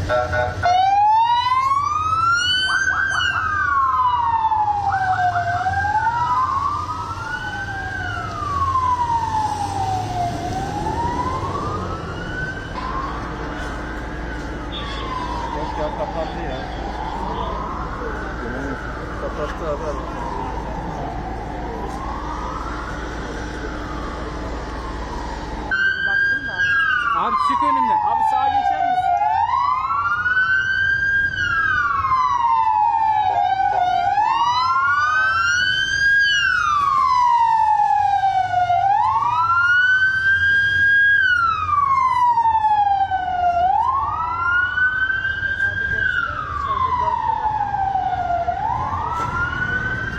Ya kapandı ya. Kapattı abi. Abi çık önümden. Abi sağa geçer